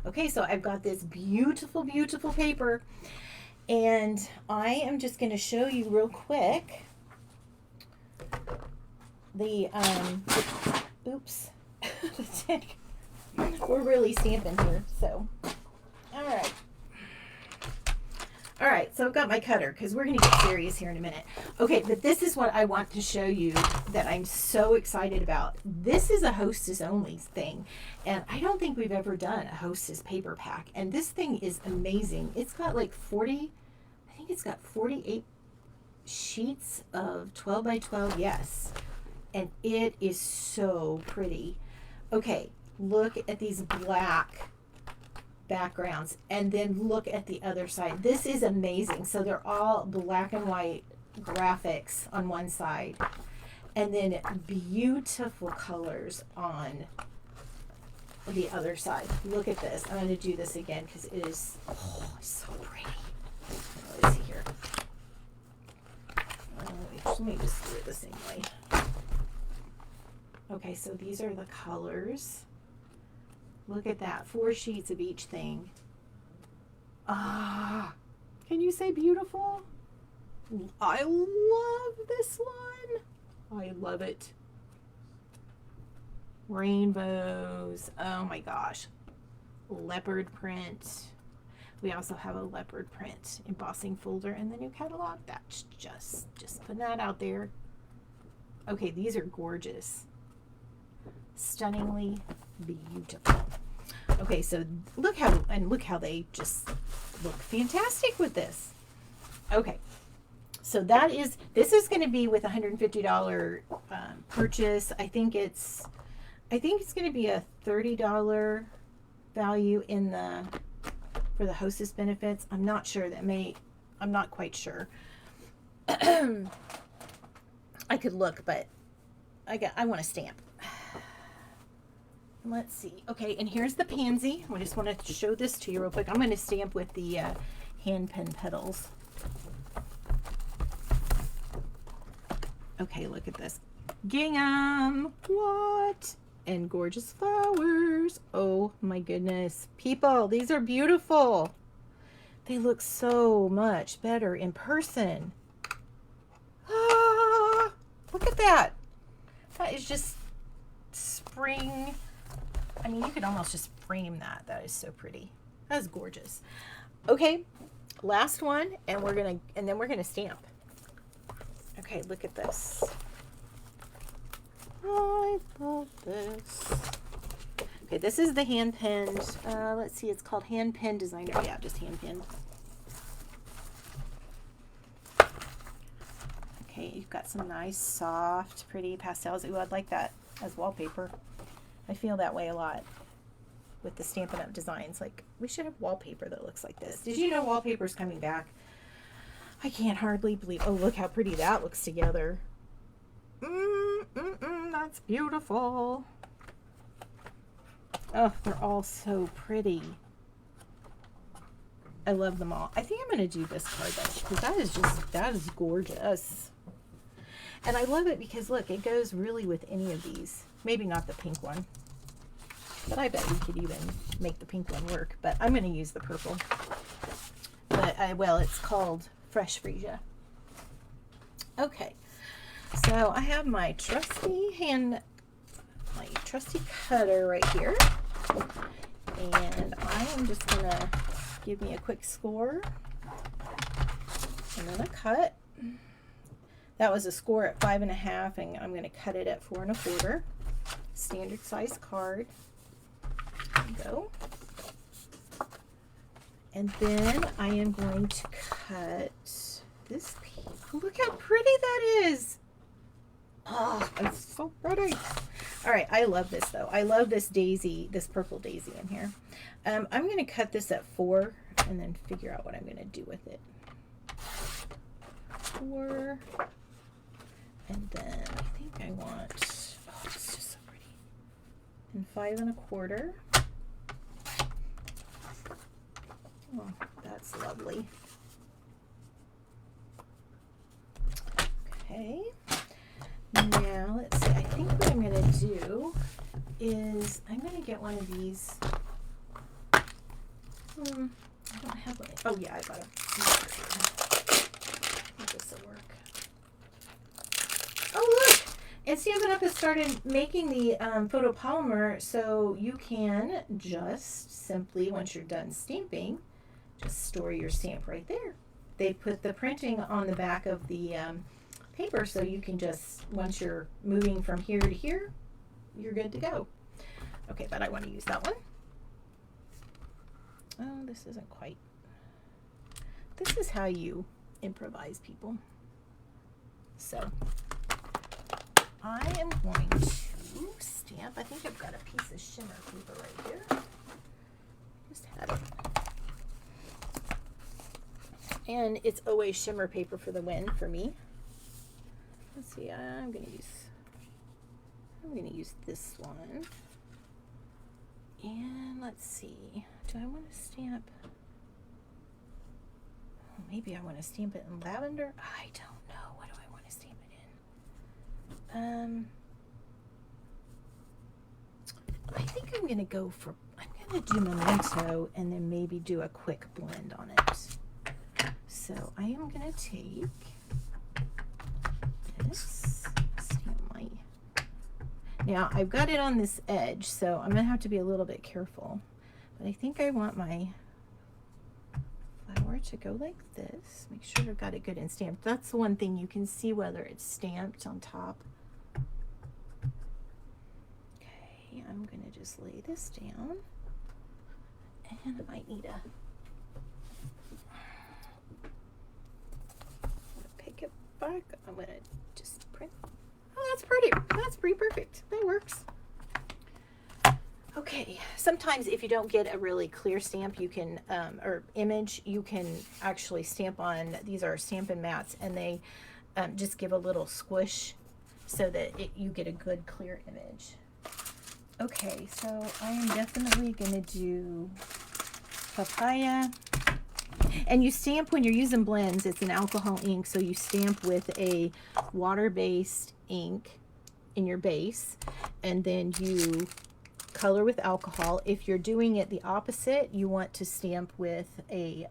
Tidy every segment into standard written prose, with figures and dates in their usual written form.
Okay, so I've got this beautiful, beautiful paper, and I am just going to show you real quick the oops, we're really stamping here, so, all right, so I've got my cutter because we're going to get serious here in a minute. Okay, but this is what I want to show you that I'm so excited about. This is a Hostess only thing, and I don't think we've ever done a Hostess paper pack, and this thing is amazing. It's got like 40, I think it's got 48 sheets of 12 by 12, yes, and it is so pretty. Okay, look at these black backgrounds, and then look at the other side. This is amazing. So they're all black and white graphics on one side, and then beautiful colors on the other side. Look at this. I'm going to do this again because it is so pretty. Let's see here. Let me just do it the same way. Okay, so these are the colors. Look at that, 4 sheets of each thing. Ah, can you say beautiful? I love this one. I love it. Rainbows, oh my gosh. Leopard print. We also have a leopard print embossing folder in the new catalog. That's just putting that out there. Okay, these are gorgeous. Stunningly beautiful. Okay, so look how they just look fantastic with this. Okay, so this is going to be with a $150 purchase. I think it's going to be a $30 value for the Hostess benefits. I'm not sure. I'm not quite sure. I could look, but I want to stamp. Let's see. Okay, and here's the Pansy. I just want to show this to you real quick. I'm going to stamp with the hand pen Petals. Okay, look at this. Gingham! What? And gorgeous flowers. Oh my goodness. People, these are beautiful. They look so much better in person. Ah, look at that. That is just spring. I mean, you could almost just frame that. That is so pretty. That is gorgeous. Okay, last one, and then we're gonna stamp. Okay, look at this. I love this. Okay, this is the hand penned. Let's see, it's called Hand Pen Designer. Yeah, just hand penned. Okay, you've got some nice, soft, pretty pastels. Ooh, I'd like that as wallpaper. I feel that way a lot with the Stampin' Up! Designs. Like, we should have wallpaper that looks like this. Did you know wallpaper's coming back? I can't hardly believe. Oh, look how pretty that looks together. That's beautiful. Oh, they're all so pretty. I love them all. I think I'm going to do this card though, because that is gorgeous. And I love it because look, it goes really with any of these. Maybe not the pink one, but I bet we could even make the pink one work. But I'm going to use the purple. But well, it's called Fresh Freesia. Okay, so I have my trusty cutter right here, and I am just going to give me a quick score and then a cut. That was a score at 5.5, and I'm going to cut it at 4 1/4. Standard size card. There we go. And then I am going to cut this piece. Oh, look how pretty that is. Oh, it's so pretty. All right, I love this though. I love this daisy, this purple daisy in here. I'm going to cut this at 4 and then figure out what I'm going to do with it. 4. And then I think I want, oh, it's just so pretty. And 5 1/4. Oh, that's lovely. Okay. Now, let's see. I think what I'm going to do is I'm going to get one of these I don't have one. Oh yeah, I got a. This will work. Oh look! And Stampin' Up! Has started making the photopolymer, so you can just simply, once you're done stamping, just store your stamp right there. They put the printing on the back of the paper, so you can just, once you're moving from here to here, you're good to go. Okay, but I want to use that one. Oh, this isn't quite. This is how you improvise, people. So I am going to stamp. I think I've got a piece of shimmer paper right here. Just had it. And it's always shimmer paper for the win for me. Let's see, I'm gonna use this one. And let's see, do I want to stamp? Oh, maybe I want to stamp it in lavender. I don't know. What do I want to stamp it in? I think I'm gonna go for. I'm gonna do Memento and then maybe do a quick blend on it. So I am going to take this, stamp my, now I've got it on this edge, so I'm going to have to be a little bit careful, but I think I want my flower to go like this. Make sure I've got it good and stamped. That's the one thing you can see whether it's stamped on top. Okay, I'm going to just lay this down, and I might need a back. I'm gonna just print. Oh, that's pretty. That's pretty perfect. That works. Okay. Sometimes if you don't get a really clear stamp, you can or image, you can actually stamp on. These are Stampin' Mats, and they just give a little squish so that you get a good clear image. Okay, so I am definitely gonna do papaya. And you stamp when you're using blends. It's an alcohol ink, so you stamp with a water-based ink in your base, and then you color with alcohol. If you're doing it the opposite, you want to stamp with a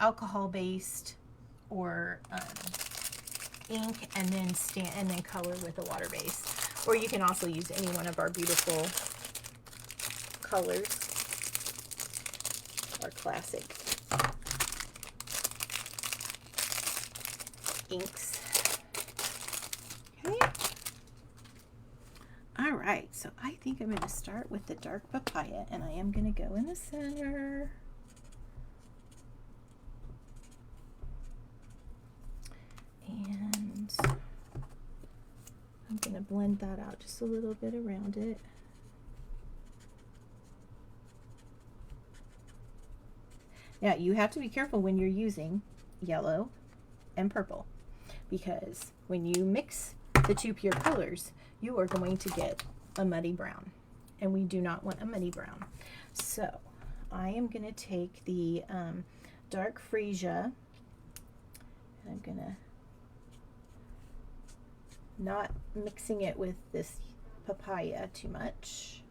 alcohol-based or ink, and then color with a water base. Or you can also use any one of our beautiful colors. Our classic inks. Okay. All right, so I think I'm going to start with the dark papaya, and I am going to go in the center. And I'm going to blend that out just a little bit around it. Now, you have to be careful when you're using yellow and purple, because when you mix the two pure colors, you are going to get a muddy brown, and we do not want a muddy brown. So I am going to take the dark freesia, and I'm going to, not mixing it with this papaya too much,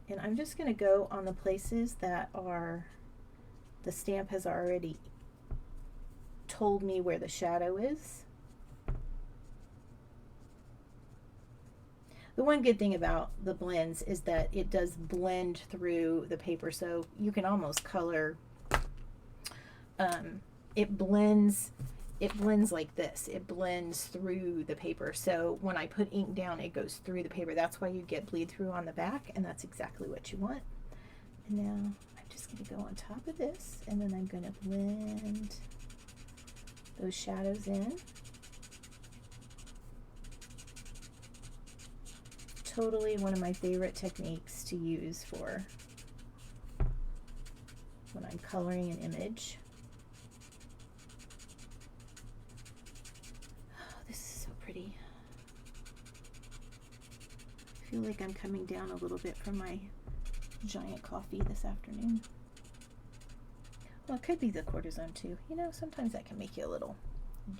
and I'm just going to go on the places that are, the stamp has already told me where the shadow is. The one good thing about the blends is that it does blend through the paper, so you can almost color, it blends like this. It blends through the paper, so when I put ink down, it goes through the paper. That's why you get bleed through on the back, and that's exactly what you want. And now just going to go on top of this, and then I'm going to blend those shadows in. Totally one of my favorite techniques to use for when I'm coloring an image. Oh, this is so pretty. I feel like I'm coming down a little bit from my giant coffee this afternoon. Well, it could be the cortisone too. You know, sometimes that can make you a little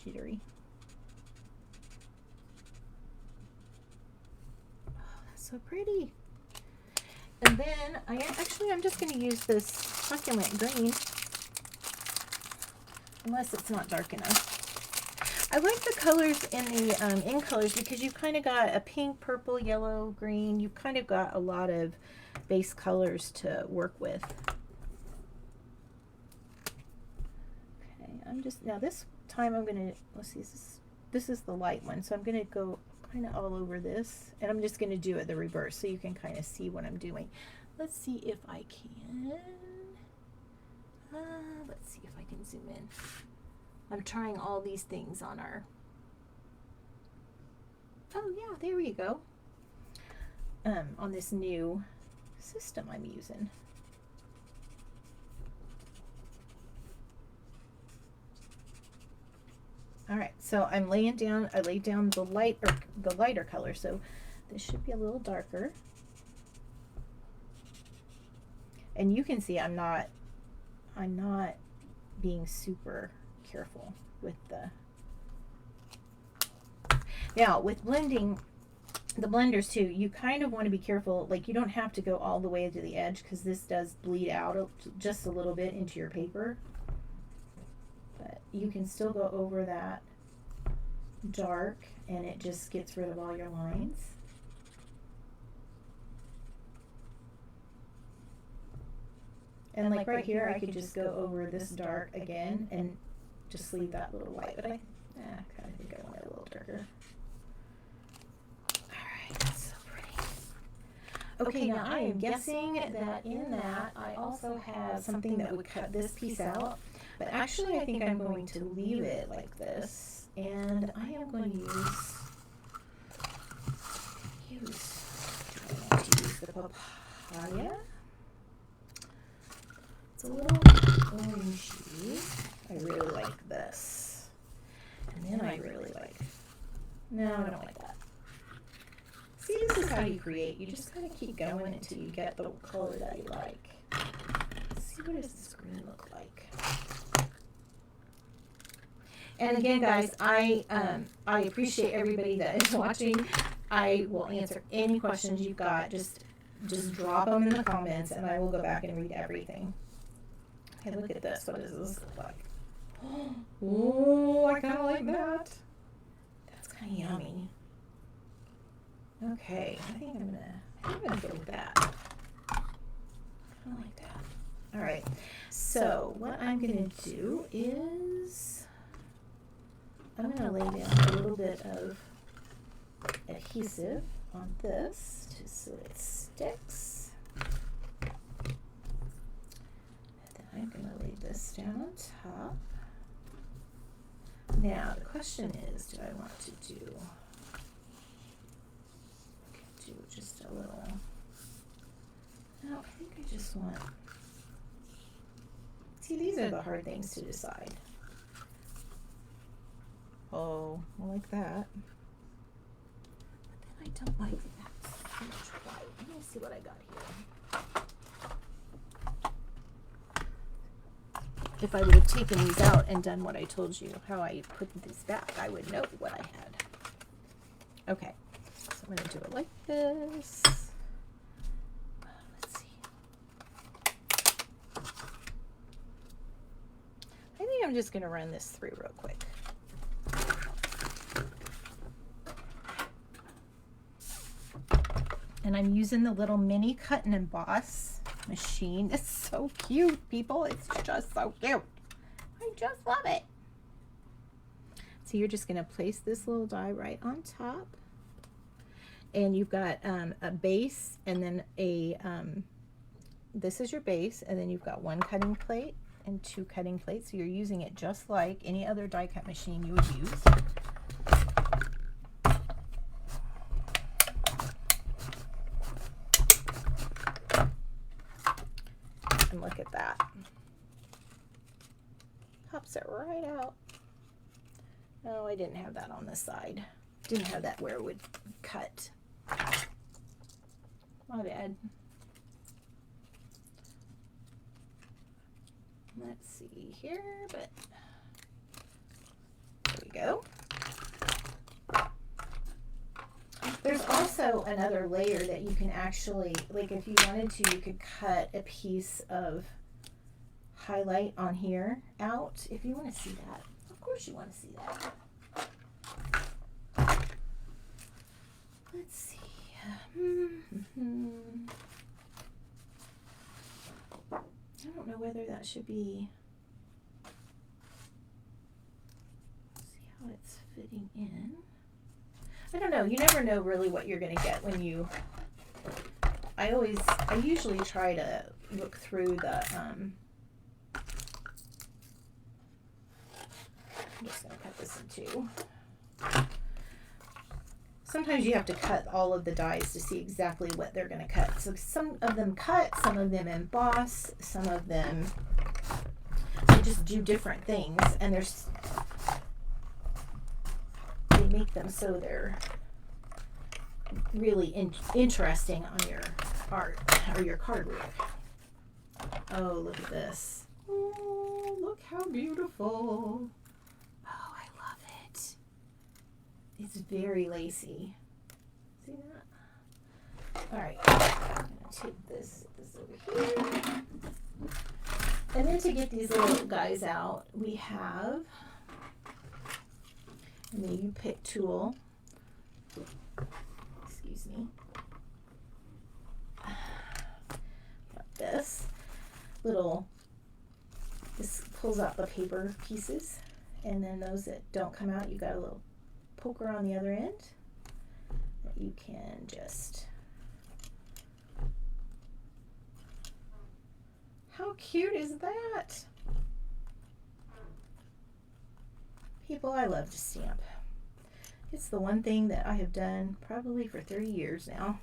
jittery. Oh, that's so pretty. And then I'm just going to use this succulent green, unless it's not dark enough. I like the colors in the in colors because you've kind of got a pink, purple, yellow, green. You've kind of got a lot of base colors to work with. Okay, now this time I'm going to, let's see, this is the light one, so I'm going to go kind of all over this, and I'm just going to do it the reverse so you can kind of see what I'm doing. Let's see if I can, let's see if I can zoom in. I'm trying all these things on our, oh yeah, there we go, on this new system I'm using. All right, so I laid down the lighter color, so this should be a little darker. And you can see I'm not being super careful with the, now with blending the blenders too, you kind of want to be careful, like you don't have to go all the way to the edge because this does bleed out just a little bit into your paper. But you can still go over that dark and it just gets rid of all your lines. And like right here, I could just go over this dark again and just leave that little white, but I kind of think I want it a little darker. All right, that's so pretty. Okay, now I am guessing that in that I also have something that would cut this piece out. But actually, I think I'm going to leave it like this, and I am going to use the papaya. It's a little orangey. I really like this, and then I really like. No, I don't like that. See, this is how you create. You just kind of keep going until you get the color that you like. Let's see, what does this green look like? And again, guys, I appreciate everybody that is watching. I will answer any questions you've got. Just drop them in the comments, and I will go back and read everything. Okay, look at this. What does this look like? Oh, I kind of like that. That's kind of yummy. Okay, I think I'm gonna go with that. I like that. All right. So what I'm gonna do is I'm going to lay down a little bit of adhesive on this just so it sticks. And then I'm going to lay this down on top. Now the question is, do I want to do just a little? No, I think I just want, see, these are the hard things to decide. Oh, I like that. But then I don't like that so much white. Let me see what I got here. If I would have taken these out and done what I told you, how I put this back, I would know what I had. Okay, so I'm going to do it like this. Let's see. I think I'm just going to run this through real quick. And I'm using the little mini cut and emboss machine. It's so cute, people. It's just so cute. I just love it. So you're just going to place this little die right on top. And you've got a base and then a, this is your base. And then you've got one cutting plate and two cutting plates. So you're using it just like any other die cut machine you would use. And look at that. Pops it right out. No, I didn't have that on this side. Didn't have that where it would cut. My bad. Let's see here, but there we go. There's also another layer that you can actually, like if you wanted to, you could cut a piece of highlight on here out if you want to see that. Of course you want to see that. Let's see. I don't know whether that should be, see how it's fitting in. I don't know. You never know really what you're going to get when you, I usually try to look through the, I'm just going to cut this in two. Sometimes you have to cut all of the dies to see exactly what they're going to cut. So some of them cut, some of them emboss, some of them they just do different things, and they make them so they're really interesting on your art or your card work. Oh, look at this. Oh, look how beautiful. Oh, I love it. It's very lacy. See that? All right, I'm gonna take this over here. And then to get these little guys out, we have a new pick tool. Excuse me. Got this pulls out the paper pieces, and then those that don't come out, you got a little poker on the other end that you can just, how cute is that? People, I love to stamp. It's the one thing that I have done probably for 30 years now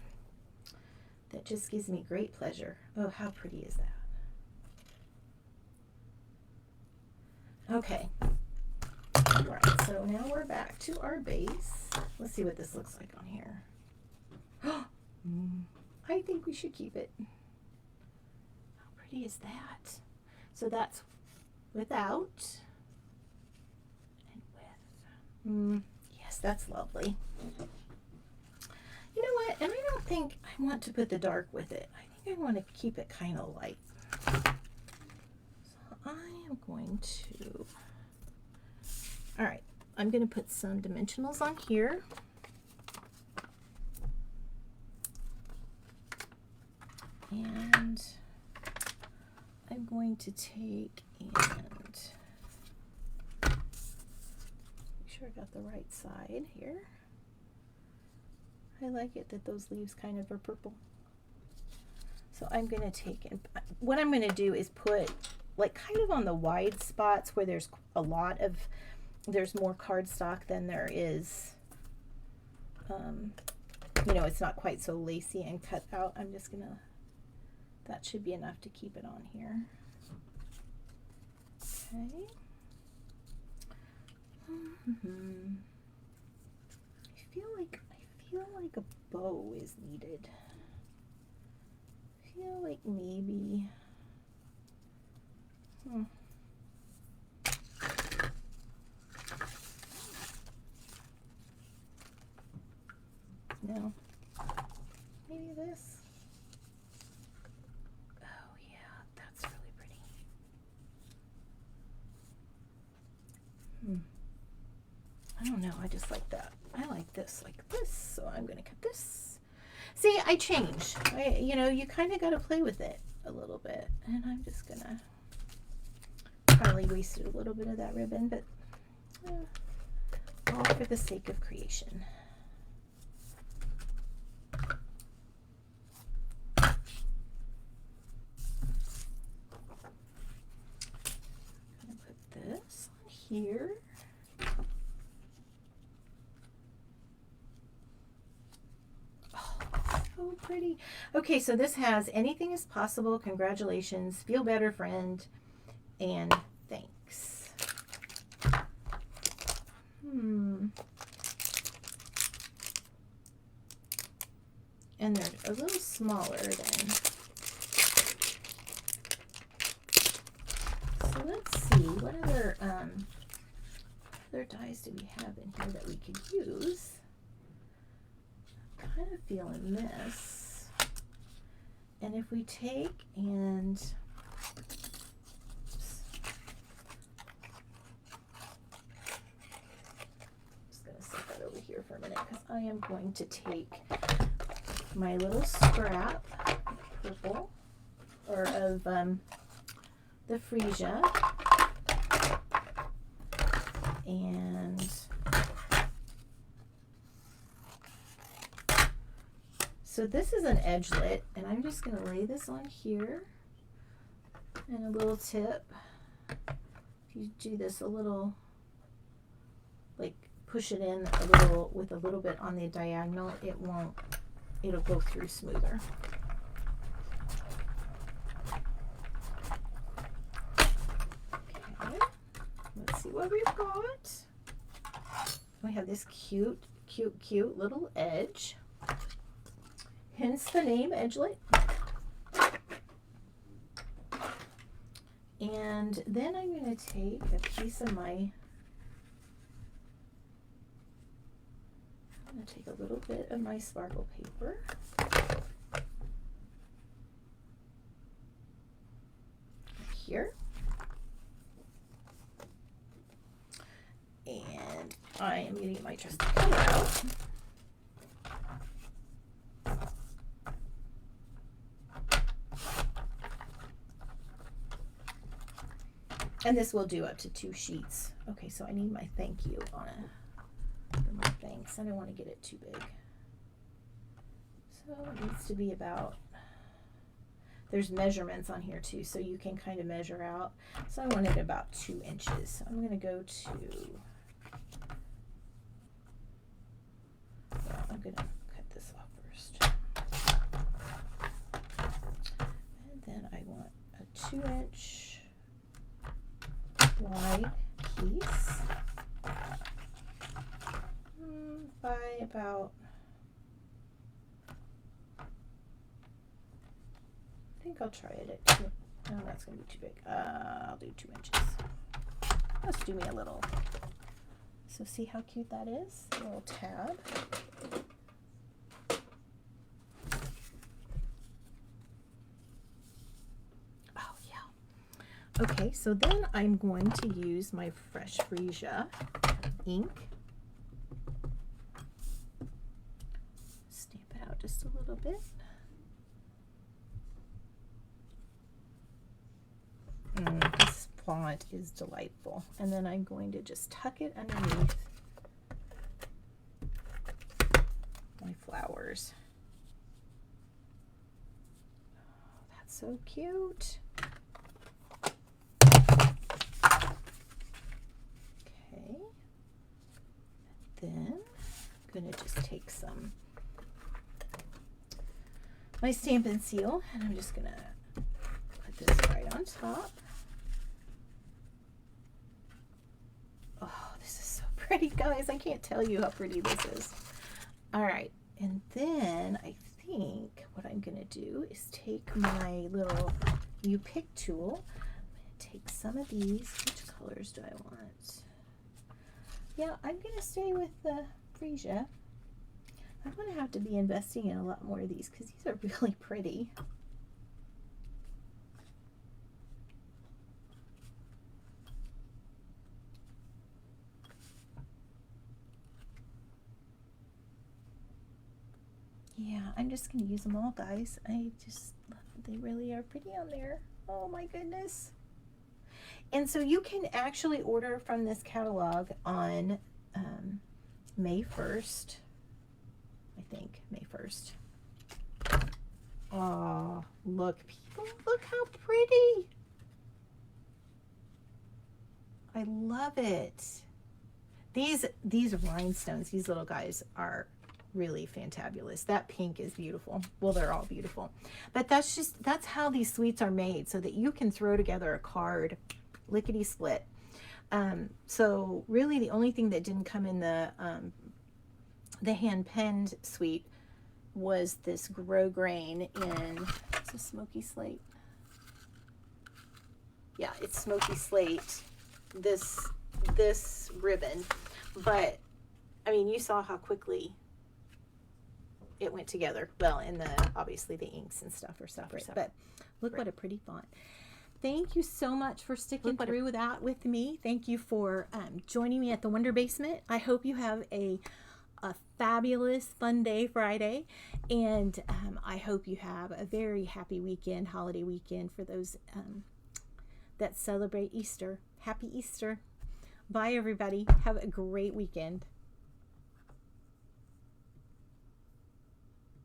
that just gives me great pleasure. Oh, how pretty is that? Okay. All right, so now we're back to our base. Let's see what this looks like on here. I think we should keep it. How pretty is that? So that's without and with. Yes, that's lovely. You know what? And I don't think I want to put the dark with it. I think I want to keep it kind of light. So I am going to, all right, I'm going to put some dimensionals on here. And I'm going to take and make sure I got the right side here. I like it that those leaves kind of are purple. So I'm going to take, and what I'm going to do is put like kind of on the wide spots where there's a lot of, there's more cardstock than there is, you know, it's not quite so lacy and cut out. I'm just going to, that should be enough to keep it on here. Okay. I feel like a bow is needed. I feel like maybe no. Maybe this. Oh yeah, that's really pretty. I don't know, I just like that. I like this like this, so I'm gonna cut this. See, I changed. You know, you kind of got to play with it a little bit, and I'm just gonna probably wasted a little bit of that ribbon, but all for the sake of creation. I'm gonna put this on here. So pretty. Okay, so this has anything is possible, congratulations, feel better, friend, and thanks. And they're a little smaller than. So let's see, what other dies do we have in here that we could use? kind of feeling this. And if we take and just going to set that over here for a minute because I am going to take my little scrap purple or of the freesia, and so this is an edgelet, and I'm just going to lay this on here and a little tip. If you do this a little, like push it in a little with a little bit on the diagonal, it'll go through smoother. Okay, let's see what we've got. We have this cute little edge. Hence the name edgelet. And then I'm going to take a piece of my, I'm going to take a little bit of my sparkle paper. Here. And I am going to get my trusty color out. And this will do up to 2 sheets. Okay, so I need my thank you on my thanks. I don't want to get it too big. So it needs to be about, there's measurements on here too, so you can kind of measure out. So I want it about 2 inches. So I'm going to go to, well, I'm going to cut this off first. And then I want a 2-inch wide piece by about, I think I'll try it at 2. No, that's going to be too big. I'll do 2 inches. Let's do me a little. So see how cute that is? A little tab. Okay, so then I'm going to use my Fresh Freesia ink. Stamp it out just a little bit. This font is delightful. And then I'm going to just tuck it underneath my flowers. Oh, that's so cute. Then I'm going to just take some my Stampin' Seal, and I'm just going to put this right on top. Oh, this is so pretty, guys. I can't tell you how pretty this is. All right, and then I think what I'm going to do is take my little You Pick tool. I'm going to take some of these. Which colors do I want? Yeah, I'm going to stay with the freesia. I'm going to have to be investing in a lot more of these because these are really pretty. Yeah, I'm just going to use them all, guys. They really are pretty on there. Oh my goodness. And so you can actually order from this catalog on May 1st. I think May 1st. Oh, look, people, look how pretty. I love it. These rhinestones, these little guys are really fantabulous. That pink is beautiful. Well, they're all beautiful. But that's how these sweets are made, so that you can throw together a card lickety split. So really the only thing that didn't come in the hand penned suite was this grosgrain in, it's a smoky slate. Yeah, it's smoky slate, this ribbon. But I mean, you saw how quickly it went together well, and obviously the inks and stuff are separate. But look what a pretty font. Thank you so much for sticking through with that with me. Thank you for joining me at the Wonder Basement. I hope you have a fabulous Fun Day Friday, and I hope you have a very happy weekend, holiday weekend for those that celebrate Easter. Happy Easter. Bye, everybody. Have a great weekend.